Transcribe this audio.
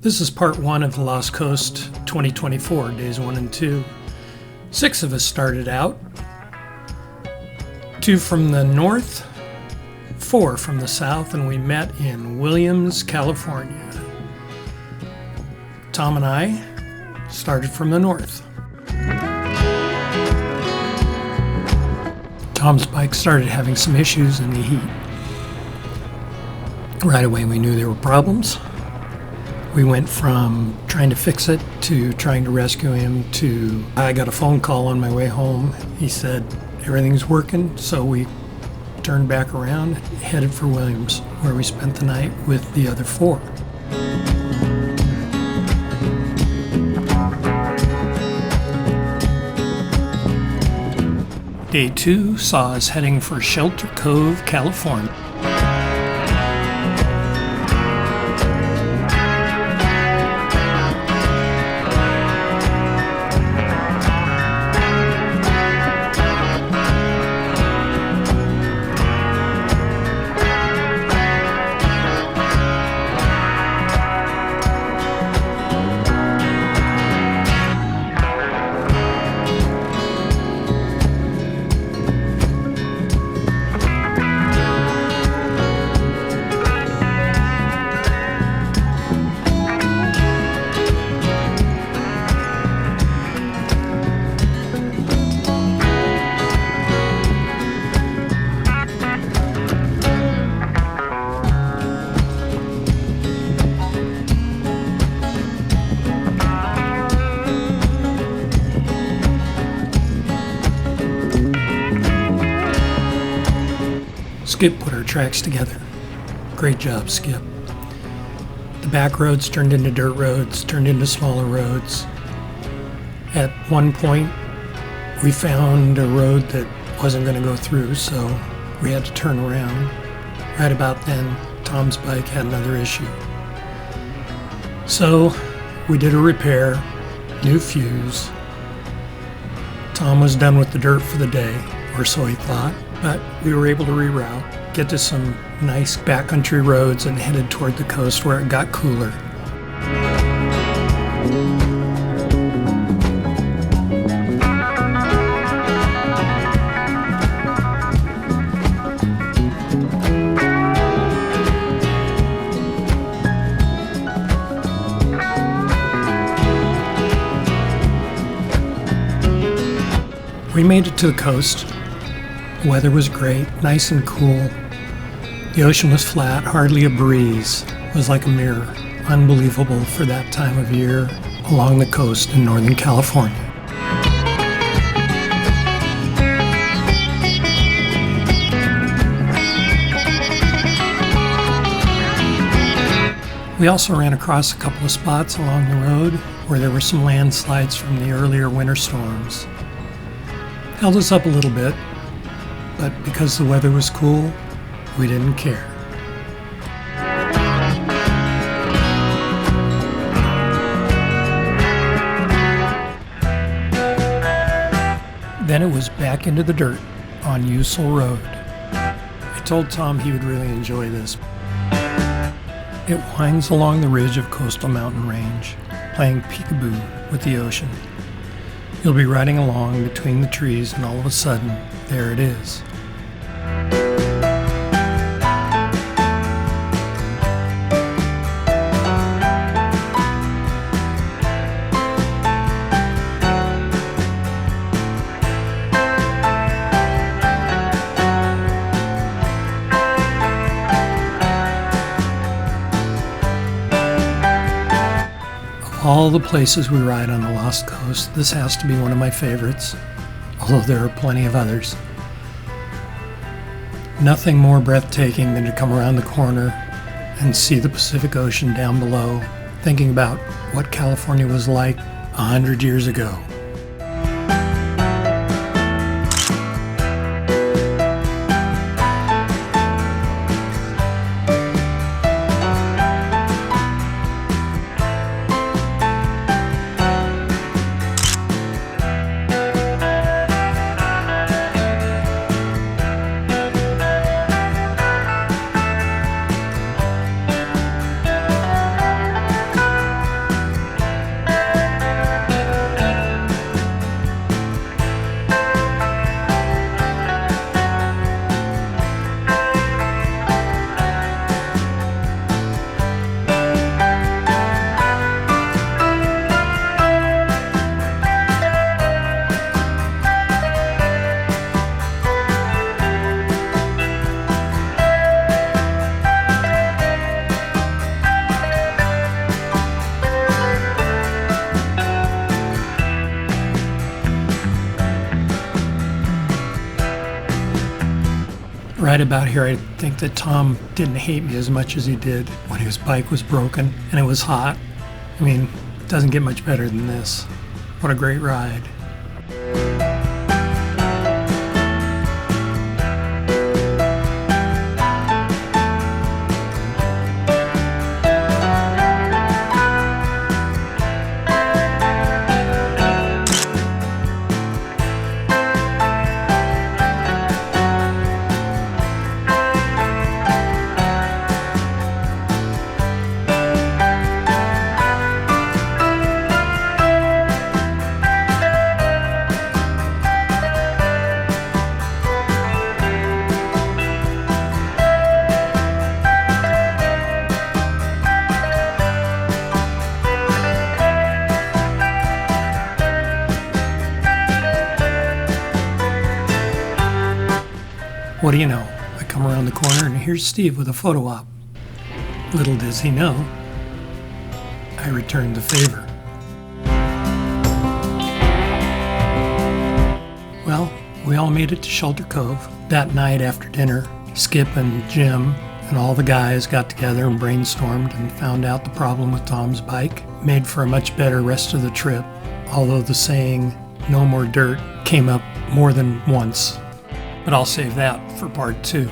This is part one of the Lost Coast 2024, days 1 and 2. 6 of us started out. 2 from the north, 4 from the south, and we met in Williams, California. Tom and I started from the north. Tom's bike started having some issues in the heat. Right away we knew there were problems. We went from trying to fix it to trying to rescue him to I got a phone call on my way home. He said everything's working, so we turned back around, headed for Williams, where we spent the night with the other 4. Day 2 saw us heading for Shelter Cove, California. Skip put our tracks together. Great job, Skip. The back roads turned into dirt roads, turned into smaller roads. At one point, we found a road that wasn't going to go through, so we had to turn around. Right about then, Tom's bike had another issue. So we did a repair, new fuse. Tom was done with the dirt for the day, or so he thought. But we were able to reroute, get to some nice backcountry roads, and headed toward the coast where it got cooler. We made it to the coast. The weather was great, nice and cool. The ocean was flat, hardly a breeze. It was like a mirror. Unbelievable for that time of year along the coast in Northern California. We also ran across a couple of spots along the road where there were some landslides from the earlier winter storms. Held us up a little bit, but because the weather was cool, we didn't care. Then it was back into the dirt on Usel Road. I told Tom he would really enjoy this. It winds along the ridge of coastal mountain range, playing peekaboo with the ocean. You'll be riding along between the trees, and all of a sudden, there it is. Of all the places we ride on the Lost Coast, this has to be one of my favorites, although there are plenty of others. Nothing more breathtaking than to come around the corner and see the Pacific Ocean down below, thinking about what California was like 100 years ago. Right about here, I think that Tom didn't hate me as much as he did when his bike was broken and it was hot. I mean, it doesn't get much better than this. What a great ride. What do you know? I come around the corner and here's Steve with a photo op. Little does he know, I returned the favor. Well, we all made it to Shelter Cove. That night after dinner, Skip and Jim and all the guys got together and brainstormed and found out the problem with Tom's bike. Made for a much better rest of the trip, although the saying, "no more dirt," came up more than once. But I'll save that for part 2.